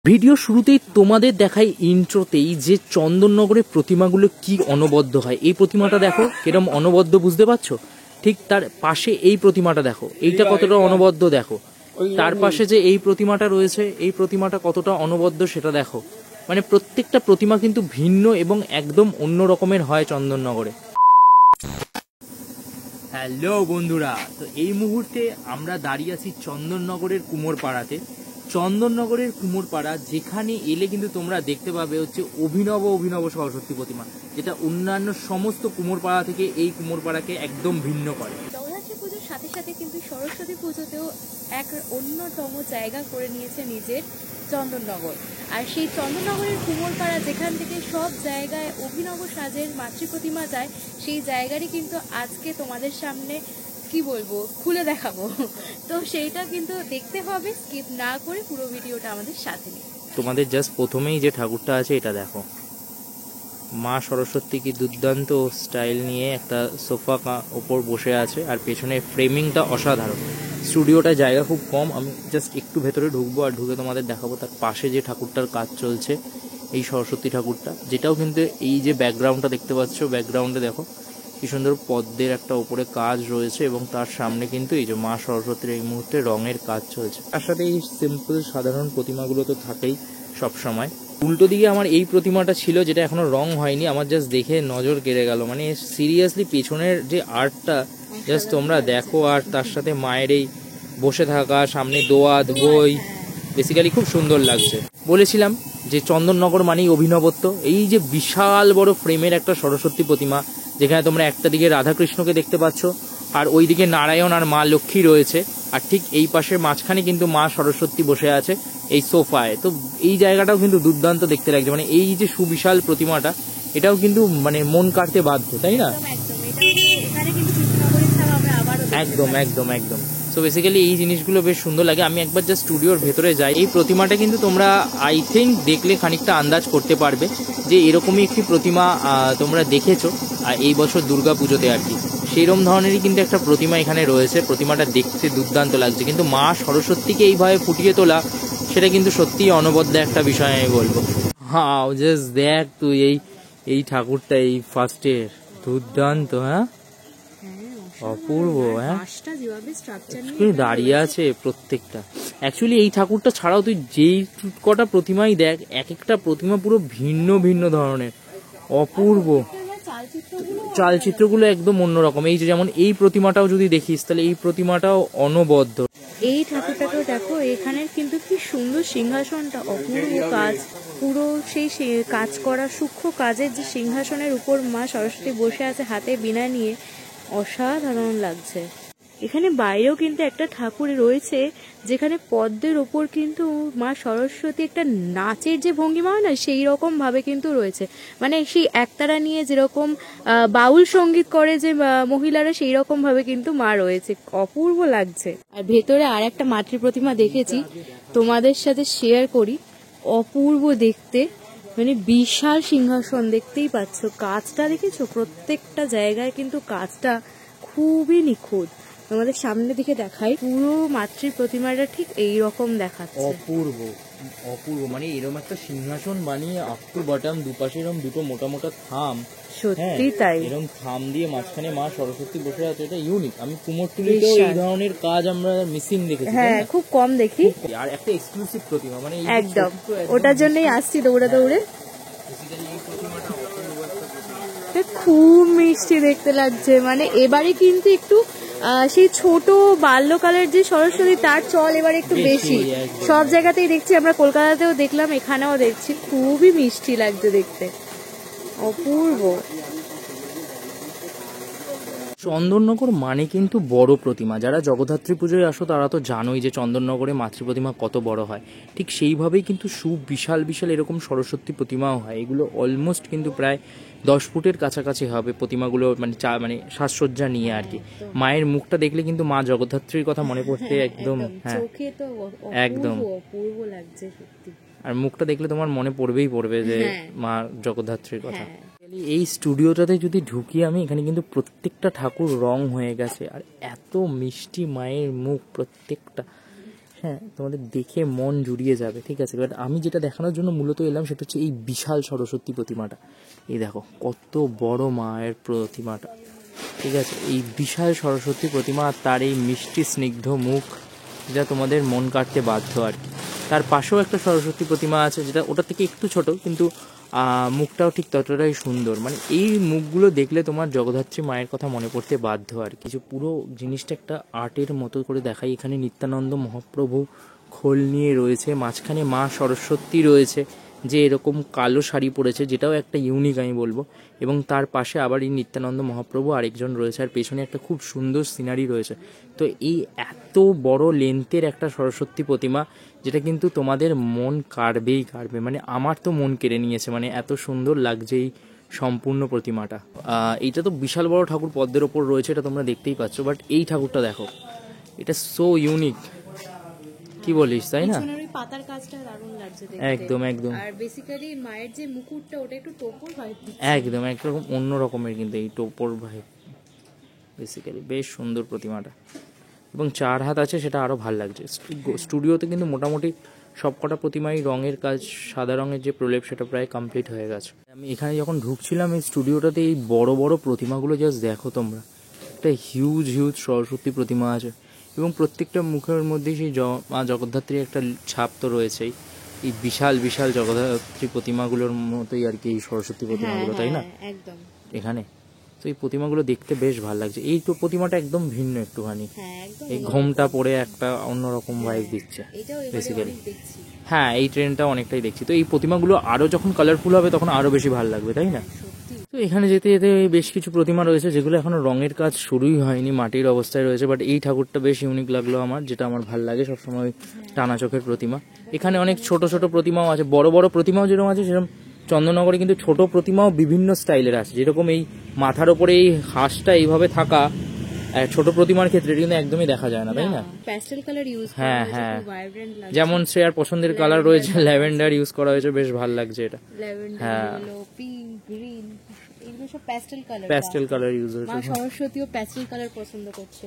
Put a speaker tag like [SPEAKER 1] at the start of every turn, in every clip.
[SPEAKER 1] Video শুরুতেই তোমাদের দেখাই ইন্ট্রোতেই যে চন্দননগরের প্রতিমাগুলো কি অনবদ্য হয়। এই প্রতিমাটা দেখো কিরম অনবদ্য, বুঝতে পারছো? ঠিক তার পাশে এই প্রতিমাটা দেখো, এইটা কতটা অনবদ্য দেখো। তার পাশে যে এই প্রতিমাটা রয়েছে, এই প্রতিমাটা কতটা অনবদ্য সেটা দেখো। মানে প্রত্যেকটা প্রতিমা কিন্তু ভিন্ন এবং একদম অন্য রকমের হয় চন্দননগরে। হ্যালো বন্ধুরা, তো এই মুহূর্তে আমরা দাঁড়িয়ে আছি চন্দননগরের কুমোরপাড়াতে। চন্দননগরের কুমোরপাড়া যেখানে এলে কিন্তু তোমরা দেখতে পাবে হচ্ছে অভিনব অভিনব সরস্বতী প্রতিমা, যেটা অন্যান্য সমস্ত কুমোরপাড়া থেকে এই কুমোরপাড়াকে একদম ভিন্ন করে।
[SPEAKER 2] নবরাত্রি পুজোর সাথে সাথে কিন্তু সরস্বতী পুজোতেও এক অন্যতম জায়গা করে নিয়েছে নিজের চন্দননগর। আর সেই চন্দননগরের কুমোরপাড়া যেখান থেকে সব জায়গায় অভিনব সাজের মাতৃ প্রতিমা যায়, সেই জায়গারই কিন্তু আজকে তোমাদের সামনে কি বলবো খুলে দেখাবো। তো সেইটা কিন্তু দেখতে হবে, স্কিপ না করে পুরো ভিডিওটা আমাদের সাথে নিয়ে।
[SPEAKER 1] তোমাদের জাস্ট প্রথমেই যে ঠাকুরটা আছে এটা দেখো, মা সরস্বতী কি দুর্দান্ত স্টাইল নিয়ে একটা সোফা ওপর বসে আছে, আর পেছনে ফ্রেমিংটা অসাধারণ। স্টুডিওটা জায়গা খুব কম, আমি জাস্ট একটু ভেতরে ঢুকবো আর ঢুকে তোমাদের দেখাবো তার পাশে যে ঠাকুরটার কাজ চলছে, এই সরস্বতী ঠাকুরটা, যেটাও কিন্তু এই যে ব্যাকগ্রাউন্ডটা দেখতে পাচ্ছ, ব্যাকগ্রাউন্ডে দেখো কি সুন্দর পদ্মের একটা উপরে কাজ রয়েছে, এবং তার সামনে কিন্তু এই যে মা সরস্বতীর এই মুহূর্তে রঙের কাজ চলছে। তার সাথে এই সিম্পল সাধারণ প্রতিমাগুলো তো থাকেই সব সময়। উল্টো দিকে আমার এই প্রতিমাটা ছিল যেটা এখনো রং হয়নি, আমার জাস্ট দেখে নজর কেড়ে গেল। মানে সিরিয়াসলি পেছনের যে আর্টটা জাস্ট তোমরা দেখো, আর তার সাথে মায়ের এই বসে থাকা, সামনে দোয়াত বই, বেসিক্যালি খুব সুন্দর লাগছে। বলেছিলাম যে চন্দননগর মানেই অভিনবত্ব। এই যে বিশাল বড় ফ্রেমের একটা সরস্বতী প্রতিমা, যেখানে তোমরা একটা দিকে রাধাকৃষ্ণকে দেখতে পাচ্ছ, আর ওই দিকে নারায়ণ আর মা লক্ষ্মী রয়েছে, আর ঠিক এই পাশের মাঝখানে কিন্তু মা সরস্বতী বসে আছে এই সোফায়। তো এই জায়গাটাও কিন্তু দুর্দান্ত দেখতে লাগছে। মানে এই যে সুবিশাল প্রতিমাটা, এটাও কিন্তু মানে মন কাটতে বাধ্য, তাই না? একদম একদম একদম। সো বেসিক্যালি এই জিনিসগুলো বেশ সুন্দর লাগে। আমি একবার জাস্ট স্টুডিওর ভেতরে যাই। এই প্রতিমাটা কিন্তু তোমরা আই থিঙ্ক দেখলে খানিকটা আন্দাজ করতে পারবে যে এরকমই একটি প্রতিমা তোমরা দেখেছো এই বছর দুর্গা পুজোতে আর কি। সেইরকম ধরনেরই কিন্তু একটা প্রতিমা এখানে রয়েছে। প্রতিমাটা দেখতে দুর্দান্ত লাগছে, কিন্তু মা সরস্বতীকে এইভাবে ফুটিয়ে তোলা, সেটা কিন্তু সত্যিই অনবদ্য একটা বিষয় আমি বলবো। হ্যাঁ, জাস্ট দেখ তুই এই ঠাকুরটা, এই ফার্স্টের দুর্দান্ত, হ্যাঁ অপূর্ব, হ্যাঁ দাঁড়িয়ে আছে প্রত্যেকটা। অ্যাকচুয়ালি এই ঠাকুরটা ছাড়াও তুই যেই কটা প্রতিমাই দেখ, এক একটা প্রতিমা পুরো ভিন্ন ভিন্ন ধরনের, অপূর্ব। চালচিত্রগুলো একদম অন্যরকম। এই যে যেমন এই প্রতিমাটাও যদি দেখিস, তাহলে এই প্রতিমাটাও অনবদ্য।
[SPEAKER 2] এই ঠাকুরটাকেও দেখো, এখানের কিন্তু কি সুন্দর সিংহাসনটা, অপূর্ব কাজ, পুরো সেই কাজ করা সূক্ষ্ম কাজের যে সিংহাসনের উপর মা সরস্বতী বসে আছে হাতে বীণা নিয়ে, অসাধারণ লাগছে। এখানে বাইরেও কিন্তু একটা ঠাকুর রয়েছে, যেখানে পদ্মের ওপর কিন্তু মা সরস্বতী একটা নাচের যে ভঙ্গিমা হয় না, সেই রকম ভাবে কিন্তু রয়েছে। মানে সেই একতারা নিয়ে যেরকম বাউল সঙ্গীত করে যে মহিলারা, সেই রকম ভাবে কিন্তু মা রয়েছে, অপূর্ব লাগছে। আর ভেতরে আর একটা মাতৃ প্রতিমা দেখেছি, তোমাদের সাথে শেয়ার করি, অপূর্ব দেখতে। মানে বিশাল সিংহাসন, দেখতেই পাচ্ছ, কাজটা দেখেছো, প্রত্যেকটা জায়গায় কিন্তু কাজটা খুবই নিখুঁত। তোমাদের সামনে দিকে দেখাই, পুরো মাতৃ প্রতিমাটা ঠিক এইরকম দেখাচ্ছে,
[SPEAKER 1] অপূর্ব অপূর্ব। মানে এরকম একটা সিংহাসন বানিয়ে আপ টু বটম দুপাশে এরকম দুটো মোটা মোটা থাম,
[SPEAKER 2] সত্যি তাই,
[SPEAKER 1] এরকম থাম দিয়ে মাঝখানে মা সরস্বতী বসে আছে, এটা ইউনিক। আমি কুমোরটুলিতেও এই ধরনের কাজ আমরা মিসিং দেখেছি,
[SPEAKER 2] হ্যাঁ খুব কম দেখি।
[SPEAKER 1] আর একটা এক্সক্লুসিভ প্রতিমা, মানে
[SPEAKER 2] একদম ওটার জন্যই আসছি দৌড়ে দৌড়ে। খুব মিষ্টি দেখতে লাগছে। মানে এবারে কিন্তু একটু সেই ছোট বাল্যকালের যে সরস্বতী, তার চল এবারে একটু বেশি। সব জায়গাতেই দেখছি, আমরা কলকাতাতেও দেখলাম, এখানেও দেখছি, খুবই মিষ্টি লাগছে দেখতে, অপূর্ব।
[SPEAKER 1] চন্দননগর মানে কিন্তু বড় প্রতিমা। যারা জগদ্ধাত্রী পুজোয় আসো তারা তো জানোই যে চন্দননগরে মাতৃ প্রতিমা কত বড় হয়। ঠিক সেইভাবেই কিন্তু বিশাল বিশাল এরকম সরস্বতী প্রতিমাও হয়। এগুলো অলমোস্ট কিন্তু প্রায় 10 ফুটের কাছাকাছি হবে প্রতিমাগুলো, মানে সাজসজ্জা নিয়ে আর কি। মায়ের মুখটা দেখলে কিন্তু মা জগদ্ধাত্রীর কথা মনে পড়তে একদম, হ্যাঁ একদম
[SPEAKER 2] অপূর্ব লাগছে সত্যি।
[SPEAKER 1] আর মুখটা দেখলে তোমার মনে পড়বেই পড়বে যে মা জগদ্ধাত্রীর কথা। এই স্টুডিওটাতে যদি ঢুকি আমি, এখানে কিন্তু প্রত্যেকটা ঠাকুর রং হয়ে গেছে, আর এত মিষ্টি মায়ের মুখ প্রত্যেকটা। হ্যাঁ, তোমাদের দেখে মন জুড়িয়ে যাবে, ঠিক আছে। বাট আমি যেটা দেখানোর জন্য মূলত এলাম সেটা হচ্ছে এই বিশাল সরস্বতী প্রতিমাটা। এই দেখো কত বড় মায়ের প্রতিমাটা, ঠিক আছে। এই বিশাল সরস্বতী প্রতিমা আর তার এই মিষ্টি স্নিগ্ধ মুখ, যা তোমাদের মন কাটতে বাধ্য আর কি। তার পাশেও একটা সরস্বতী প্রতিমা আছে, যেটা ওটা থেকে একটু ছোট, কিন্তু মুখটাও ঠিক ততটাই সুন্দর। মানে এই মুখগুলো দেখলে তোমার জগদ্ধাত্রী মায়ের কথা মনে পড়তে বাধ্য আর কিছু। পুরো জিনিসটা একটা আর্টের মতো করে দেখাই। এখানে নিত্যানন্দ মহাপ্রভু খোল নিয়ে রয়েছে, মাঝখানে মা সরস্বতী রয়েছে যে এরকম কালো শাড়ি পরেছে, যেটাও একটা ইউনিক আমি বলবো। এবং তার পাশে আবার এই নিত্যানন্দ মহাপ্রভু আরেকজন রয়েছে, আর পেছনে একটা খুব সুন্দর সিনারি রয়েছে। তো এই এত বড় লেন্থের একটা সরস্বতী প্রতিমা, যেটা কিন্তু তোমাদের মন কাড়বেই কাড়বে, মানে আমার তো মন কেড়ে নিয়েছে, মানে এত সুন্দর লাগছে এই সম্পূর্ণ প্রতিমাটা। এইটা তো বিশাল বড় ঠাকুর পদ্মের ওপর রয়েছে, এটা তোমরা দেখতেই পাচ্ছ। বাট এই ঠাকুরটা দেখো, এটা সো ইউনিক, কি বলিস, তাই না?
[SPEAKER 2] পিছনের ওই পাতার কাজটা দারুণ লাগছে দেখতে।
[SPEAKER 1] একদম একদম,
[SPEAKER 2] আর বেসিক্যালি মায়ের যে মুকুটটা ওটা একটু টোপর ভাইব দিচ্ছে।
[SPEAKER 1] একদম একরকম অন্য রকমের কিন্তু এই টোপর ভাই, বেসিক্যালি বেশ সুন্দর প্রতিমাটা। এবং 4 হাত আছে, সেটা আরও ভাল লাগছে। স্টুডিওতে কিন্তু মোটামুটি সবকটা প্রতিমাই রঙের কাজ, সাদা রঙের যে প্রলেপ সেটা প্রায় কমপ্লিট হয়ে গেছে। আমি এখানে যখন ঢুকছিলাম এই স্টুডিওটাতে, এই বড় বড় প্রতিমাগুলো জাস্ট দেখো তোমরা, একটা হিউজ হিউজ সরস্বতী প্রতিমা আছে, এবং প্রত্যেকটা মুখের মধ্যে সেই মা জগদ্ধাত্রীর একটা ছাপ তো রয়েছেই। এই বিশাল বিশাল জগদ্ধাত্রী প্রতিমাগুলোর মতোই আর কি এই সরস্বতী প্রতিমাগুলো, তাই না?
[SPEAKER 2] একদম
[SPEAKER 1] এখানে তো এই প্রতিমাগুলো দেখতে বেশ ভালো লাগছে। এই তো প্রতিমাটা একদম ভিন্ন একটুখানি,
[SPEAKER 2] একদম
[SPEAKER 1] এই ঘোমটা পরে একটা অন্যরকম ভাইব দিচ্ছে বেসিক্যালি।
[SPEAKER 2] দেখছি।
[SPEAKER 1] হ্যাঁ, এই ট্রেনটা অনেকটাই দেখছি। তো এই প্রতিমাগুলো আরো যখন কালারফুল হবে তখন আরো বেশি ভালো লাগবে, তাই না? তো এখানে যেতে যেতে বেশ কিছু প্রতিমা রয়েছে যেগুলো এখনো রঙের কাজ শুরুই হয়নি, মাটির অবস্থায় রয়েছে। বাট এই ঠাকুরটা বেশ ইউনিক লাগলো আমার, যেটা আমার ভালো লাগে সবসময়, টানা চোখের প্রতিমা। এখানে অনেক ছোট ছোট প্রতিমাও আছে, বড় বড় প্রতিমাও যেরকম আছে, সেরকম চন্দননগরে কিন্তু ছোট প্রতিমাও বিভিন্ন স্টাইলের আছে। যেরকম এই মাথার ওপরে এই হাঁসটা এইভাবে থাকা ছোট প্রতিমার ক্ষেত্রে কিন্তু একদমই দেখা যায় না, তাই না?
[SPEAKER 2] প্যাস্টেল কালার ইউজ করা
[SPEAKER 1] হ্যাঁ
[SPEAKER 2] হয়েছে,
[SPEAKER 1] হ্যাঁ,
[SPEAKER 2] খুব ভাইব্রেন্ট লাগছে।
[SPEAKER 1] যেমন শ্রেয়ার পছন্দের কালার রয়েছে ল্যাভেন্ডার ইউজ করা হয়েছে, বেশ ভালো লাগছে এটা।
[SPEAKER 2] ল্যাভেন্ডার,
[SPEAKER 1] হ্যাঁ,
[SPEAKER 2] ইয়েলো, পিঙ্ক, গ্রিন, এগুলো সব pastel colour.
[SPEAKER 1] Pastel colour use
[SPEAKER 2] মা
[SPEAKER 1] হয়েছে।
[SPEAKER 2] সরস্বতীও প্যাস্টেল কালার পছন্দ করছে।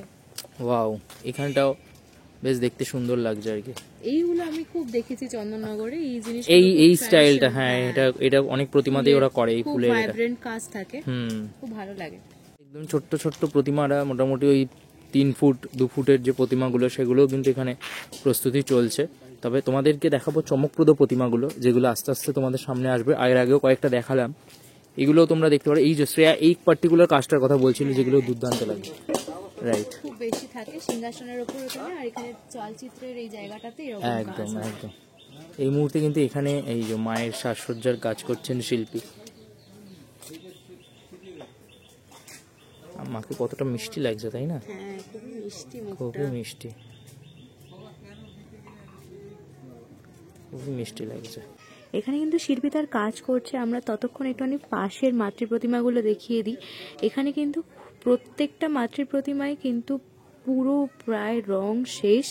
[SPEAKER 1] ওয়াও, এখানটাও বেশ দেখতে সুন্দর লাগছে আর কি।
[SPEAKER 2] এইগুলো আমি খুব দেখেছি চন্দননগরে, এই জিনিস
[SPEAKER 1] এই স্টাইলটা, হ্যাঁ, এটা এটা অনেক প্রতিমাতেই ওরা করে, এই ফুলের এটা।
[SPEAKER 2] ভাইব্রেন্ট কাজ থাকে, খুব ভালো লাগে।
[SPEAKER 1] একদম ছোট্ট ছোট্ট প্রতিমারা, মোটামুটি ওই 3 ফুট 2 ফুটের যে প্রতিমাগুলো, সেগুলোও কিন্তু এখানে প্রস্তুতি চলছে। তবে তোমাদেরকে দেখাবো চমকপ্রদ প্রতিমাগুলো, যেগুলো আস্তে আস্তে তোমাদের সামনে আসবে। এর আগেও কয়েকটা দেখালাম, এগুলোও তোমরা দেখতে পারো। এই যে শ্রেয়া এই পার্টিকুলার কাজটার কথা বলছিল, যেগুলো দুর্দান্ত লাগে, রাইট?
[SPEAKER 2] খুব বেশি থাকে সিংহাসনের উপর ওখানে, আর এখানে চলচ্চিত্রের এই জায়গাটাতে এরকম
[SPEAKER 1] একদম একদম। এই মুহূর্তে কিন্তু এখানে এই যে মায়ের সাজসজ্জার কাজ করছেন শিল্পী। মাকে কতটা মিষ্টি লাগছে, তাই না?
[SPEAKER 2] হ্যাঁ, খুবই মিষ্টি মুখটা।
[SPEAKER 1] খুবই মিষ্টি, খুবই মিষ্টি লাগছে।
[SPEAKER 2] এখানে কিন্তু শিল্পী তার কাজ করছে, আমরা ততক্ষণ একটুখানি পাশের মাতৃ প্রতিমাগুলো দেখিয়ে দিই। এখানে কিন্তু প্রত্যেকটা মাতৃ প্রতিমায় কিন্তু পুরো প্রায় রং শেষ,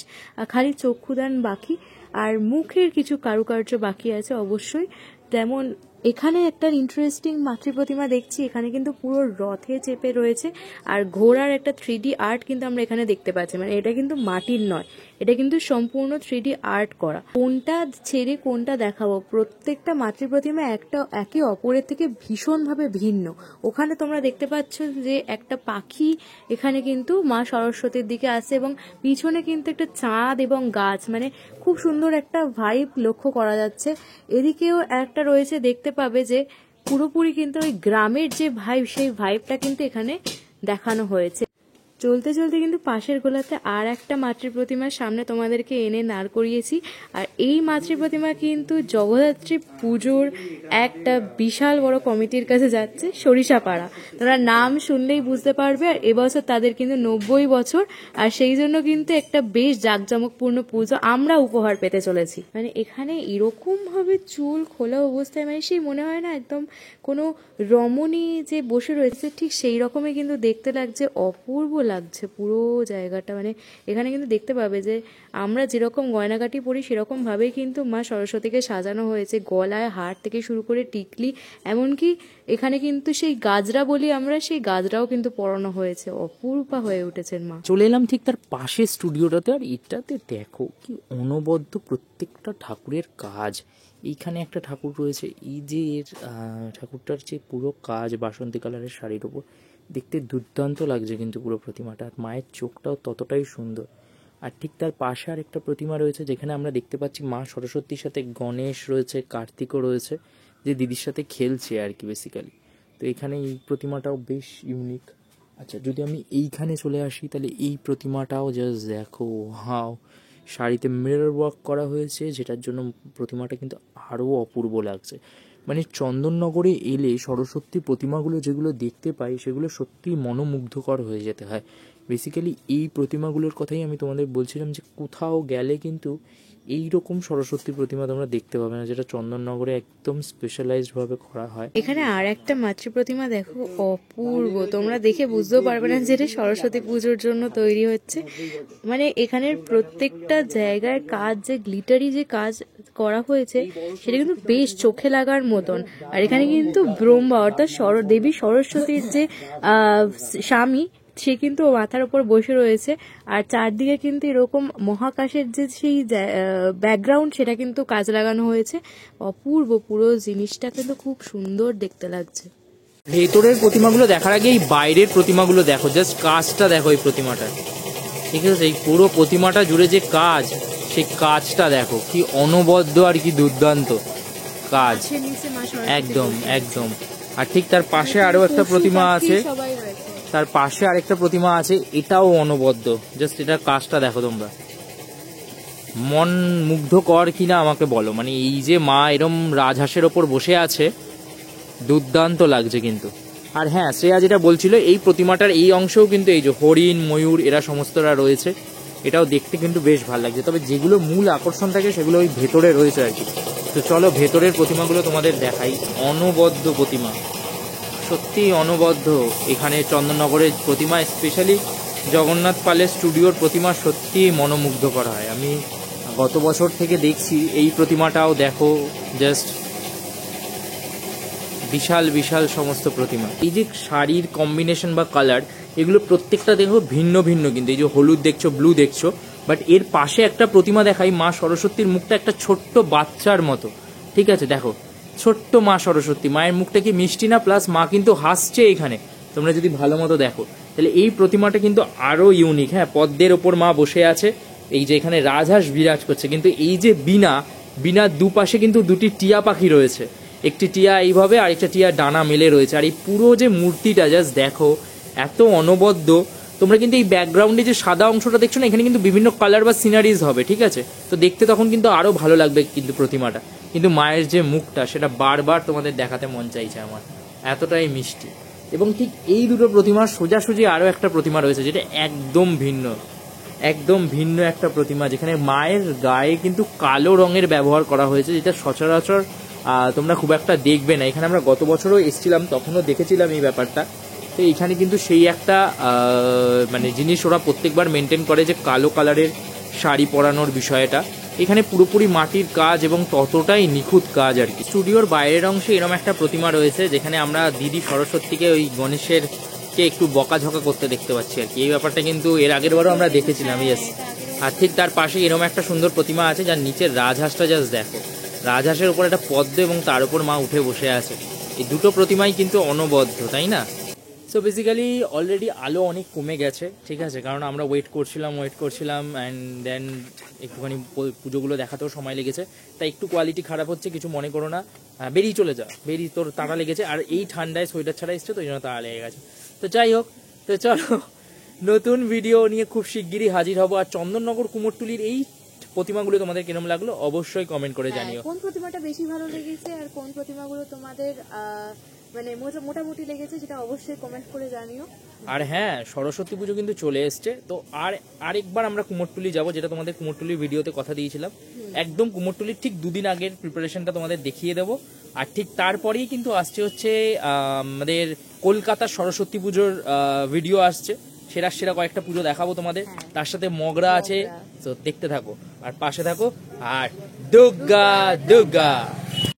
[SPEAKER 2] খালি চক্ষুদান বাকি, আর মুখের কিছু কারুকার্য বাকি আছে অবশ্যই। যেমন এখানে একটা ইন্টারেস্টিং মাতৃ প্রতিমা দেখছি, এখানে কিন্তু পুরো রথে চেপে রয়েছে, আর ঘোড়ার একটা 3D আর্ট কিন্তু আমরা এখানে দেখতে পাচ্ছি। মানে এটা কিন্তু মাটির নয়, এটা কিন্তু সম্পূর্ণ 3D আর্ট করা। কোনটা ছেড়ে কোনটা দেখাবো, প্রত্যেকটা মাতৃ প্রতিমা একটা একে অপরের থেকে ভীষণভাবে ভিন্ন। ওখানে তোমরা দেখতে পাচ্ছ যে একটা পাখি এখানে কিন্তু মা সরস্বতীর দিকে আসছে, এবং পিছনে কিন্তু একটা চাঁদ এবং গাছ, মানে খুব সুন্দর একটা ভাইব লক্ষ্য করা যাচ্ছে। এদিকেও একটা রয়েছে, দেখতে পাবে যে পুরোপুরি কিন্তু ওই গ্রামের যে ভাইব, সেই ভাইবটা কিন্তু এখানে দেখানো হয়েছে। চলতে চলতে কিন্তু পাশের গোলাতে আর একটা মাতৃ প্রতিমার সামনে তোমাদেরকে এনে দাঁড় করিয়েছি। আর এই মাতৃ প্রতিমা কিন্তু জগদ্ধাত্রী পুজোর একটা বিশাল বড় কমিটির কাছে যাচ্ছে, সরিষাপাড়া। তোমরা নাম শুনলেই বুঝতে পারবে। আর এবছর তাদের কিন্তু 90 বছর, আর সেই জন্য কিন্তু একটা বেশ জাঁকজমকপূর্ণ পুজো আমরা উপহার পেতে চলেছি। মানে এখানে এরকম ভাবে চুল খোলা অবস্থায়, মানে সেই মনে হয় না একদম কোনো রমণী যে বসে রয়েছে, ঠিক সেই রকমই কিন্তু দেখতে লাগছে, অপূর্ব লাগছে পুরো জায়গাটা। মানে এখানে কিন্তু দেখতে পাবে যে আমরা যেরকম গয়নাগাটি পরি সেরকমভাবেই কিন্তু মা সরস্বতীকে সাজানো হয়েছে, গলায় হার থেকে শুরু করে টিকলি, এমনকি এখানে কিন্তু সেই গাজরা বলি আমরা, সেই গাজরাও কিন্তু পরানো হয়েছে। অপরূপা হয়ে উঠেছেন মা।
[SPEAKER 1] চলে এলাম ঠিক তার পাশে স্টুডিওটাতে, আর এটাতে দেখো কি অনবদ্য প্রত্যেকটা ঠাকুরের কাজ। এইখানে একটা ঠাকুর রয়েছে, এই যে ঠাকুরটার যে পুরো কাজ বাসন্তী কালারের শাড়ির ওপর, দেখতে দুর্দান্ত লাগছে কিন্তু পুরো প্রতিমাটা। আর মায়ের চোখটাও ততটাই সুন্দর। আর ঠিক তার পাশে আর একটা প্রতিমা রয়েছে যেখানে আমরা দেখতে পাচ্ছি মা সরস্বতীর সাথে গণেশ রয়েছে, কার্তিকও রয়েছে, যে দিদির সাথে খেলছে আর কি বেসিক্যালি। তো এখানে এই প্রতিমাটাও বেশ ইউনিক। আচ্ছা, যদি আমি এইখানে চলে আসি তাহলে এই প্রতিমাটাও জাস্ট দেখো, হাও, শাড়িতে মিরর ওয়ার্ক করা হয়েছে, যেটার জন্য প্রতিমাটা কিন্তু আরও অপূর্ব লাগছে। মানে চন্দননগরে এলে সরস্বতী প্রতিমাগুলো যেগুলো দেখতে পাই সেগুলো সত্যিই মনোমুগ্ধকর হয়ে যেতে হয়। বেসিক্যালি এই প্রতিমাগুলোর কথাই আমি তোমাদের বলছিলাম যে কোথাও গেলে কিন্তু এই রকম সরস্বতী প্রতিমা তোমরা দেখতে পাবে না, যেটা চন্দননগরে একদম স্পেশালাইজড ভাবে করা হয়।
[SPEAKER 2] এখানে আর একটা মাতৃ প্রতিমা দেখো, অপূর্ব। তোমরা দেখে বুঝতেও পারবে না যে এটা সরস্বতী পুজোর জন্য তৈরি হচ্ছে। মানে এখানের প্রত্যেকটা জায়গায় কাজ, যে গ্লিটারি যে কাজ করা হয়েছে সেটা কিন্তু বেশ চোখে লাগার মতন। আর এখানে কিন্তু ব্রহ্মা অর্থাৎ দেবী সরস্বতীর যে স্বামী, সে কিন্তু মাথার উপর বসে রয়েছে। আর চারদিকে কিন্তু এরকম মহাকাশের যে সেই ব্যাকগ্রাউন্ড, সেটা কিন্তু কাজ লাগানো হয়েছে। অপূর্ব, পুরো জিনিসটা কিন্তু খুব সুন্দর দেখতে লাগছে।
[SPEAKER 1] ভেতরের প্রতিমাগুলো দেখার আগে এই বাইরের প্রতিমাগুলো দেখো, জাস্ট কাজটা দেখো এই প্রতিমাটা, ঠিক আছে? এই পুরো প্রতিমাটা জুড়ে যে কাজ, সেই কাজটা দেখো কি অনবদ্য আর কি দুর্দান্ত কাজ। একদম একদম। আর ঠিক তার পাশে আরো একটা প্রতিমা আছে, তার পাশে আরেকটা প্রতিমা আছে, এটাও অনবদ্য। জাস্ট এটার কাজটা দেখো তোমরা, মন মুগ্ধকর কিনা আমাকে বলো। মানে এই যে মা এরম রাজহাঁসের ওপর বসে আছে, দুর্দান্ত লাগছে কিন্তু। আর হ্যাঁ, শ্রেয়া যেটা বলছিল, এই প্রতিমাটার এই অংশেও কিন্তু এই যে হরিণ, ময়ূর, এরা সমস্তরা রয়েছে, এটাও দেখতে কিন্তু বেশ ভালো লাগছে। তবে যেগুলো মূল আকর্ষণ থাকে সেগুলো ওই ভেতরে রয়েছে আর কি। তো চলো ভেতরের প্রতিমাগুলো তোমাদের দেখাই। অনবদ্য প্রতিমা, সত্যি অনবদ্য। এখানে চন্দননগরের প্রতিমা, স্পেশালি জগন্নাথ পালের স্টুডিওর প্রতিমা সত্যি মনোমুগ্ধ করা হয়। আমি গত বছর থেকে দেখছি এই প্রতিমাটাও দেখো, জাস্ট বিশাল বিশাল সমস্ত প্রতিমা। এই যে শাড়ির কম্বিনেশন বা কালার, এগুলো প্রত্যেকটা দেখো ভিন্ন ভিন্ন কিন্তু। এই যে হলুদ দেখছো, ব্লু দেখছো, বাট এর পাশে একটা প্রতিমা দেখাই, মা সরস্বতীর মুখটা একটা ছোট্ট বাচ্চার মতো, ঠিক আছে? দেখো ছোট্ট মা সরস্বতী, মায়ের মুখটা কি মিষ্টি না, প্লাস মা কিন্তু হাসছে এখানে, তোমরা যদি ভালো মতো দেখো তাহলে এই প্রতিমাটা কিন্তু আরো ইউনিক। হ্যাঁ, পদ্মের ওপর মা বসে আছে, এই যে এখানে রাজহাঁস বিরাজ করছে, কিন্তু এই যে বিনার দুপাশে কিন্তু দুটি টিয়া পাখি রয়েছে, একটি টিয়া এইভাবে আর একটা টিয়া ডানা মেলে রয়েছে। আর এই পুরো যে মূর্তিটা জাস্ট দেখো, এত অনবদ্য। তোমরা কিন্তু এই ব্যাকগ্রাউন্ডে যে সাদা অংশটা দেখছো না, এখানে কিন্তু বিভিন্ন কালার বা সিনারিজ হবে, ঠিক আছে? তো দেখতে তখন কিন্তু আরো ভালো লাগবে কিন্তু প্রতিমাটা। কিন্তু মায়ের যে মুখটা, সেটা বারবার তোমাদের দেখাতে মন চাইছে আমার, এতটাই মিষ্টি। এবং ঠিক এই দুটো প্রতিমার সোজাসুজি আরো একটা প্রতিমা রয়েছে, যেটা একদম ভিন্ন, একদম ভিন্ন একটা প্রতিমা, যেখানে মায়ের গায়ে কিন্তু কালো রঙের ব্যবহার করা হয়েছে, যেটা সচরাচর তোমরা খুব একটা দেখবে না। এখানে আমরা গত বছরও এসেছিলাম, তখনও দেখেছিলাম এই ব্যাপারটা। তো এখানে কিন্তু সেই একটা মানে জিনিস ওরা প্রত্যেকবার মেনটেন করে, যে কালো কালারের শাড়ি পরানোর বিষয়টা। এখানে পুরোপুরি মাটির কাজ এবং ততটাই নিখুঁত কাজ আর কি। স্টুডিওর বাইরের অংশে এরকম একটা প্রতিমা রয়েছে, যেখানে আমরা দিদি সরস্বতীকে ওই গণেশের কে একটু বকাঝকা করতে দেখতে পাচ্ছি আর কি। এই ব্যাপারটা কিন্তু এর আগের বারও আমরা দেখেছিলাম, ইয়েস। আর ঠিক তার পাশে এরকম একটা সুন্দর প্রতিমা আছে, যার নিচের রাজহাঁসটা জাস্ট দেখো, রাজহাঁসের উপর একটা পদ্ম এবং তার উপর মা উঠে বসে আছে। এই দুটো প্রতিমাই কিন্তু অনবদ্য, তাই না? সো বেসিক্যালি অলরেডি আলো অনেক কমে গেছে, ঠিক আছে? কারণ আমরা ওয়েট করছিলাম অ্যান্ড দেন একটুখানি পুজোগুলো দেখাতেও সময় লেগেছে, তাই একটু কোয়ালিটি খারাপ হচ্ছে, কিছু মনে করো না। বেরিয়ে চলে যা, তোর তাড়া লেগেছে, আর এই ঠান্ডায় সোয়েটার ছাড়া এসছে, তো এই জন্য তাড়া লেগে গেছে। তো যাই হোক, তো চলো নতুন ভিডিও নিয়ে খুব শিগগিরই হাজির হবো। আর চন্দননগর কুমোরটুলির এই প্রতিমাগুলো তোমাদের কিরম লাগলো অবশ্যই কমেন্ট করে জানিও।
[SPEAKER 2] কোন প্রতিমাটা বেশি ভালো লেগেছে আর কোন প্রতিমাগুলো তোমাদের মানে মোটামুটি লেগেছে, সেটা অবশ্যই কমেন্ট করে জানিও।
[SPEAKER 1] আর হ্যাঁ, সরস্বতী পুজো কিন্তু চলে এসছে, তো আরেকবার আমরা কুমোরটুলি যাব, যেটা তোমাদের কুমোরটুলির ভিডিওতে কথা দিয়েছিলাম। একদম কুমোরটুলির ঠিক 2 দিন আগের প্রিপারেশনটা তোমাদের দেখিয়ে দেবো। আর ঠিক তারপরেই কিন্তু আসছে হচ্ছে আমাদের কলকাতার সরস্বতী পুজোর ভিডিও আসছে। সেরা সেরা কয়েকটা পুজো দেখাবো তোমাদের, তার সাথে মগরা আছে, তো দেখতে থাকো আর পাশে থাকো। আর দুর্গা দুর্গা।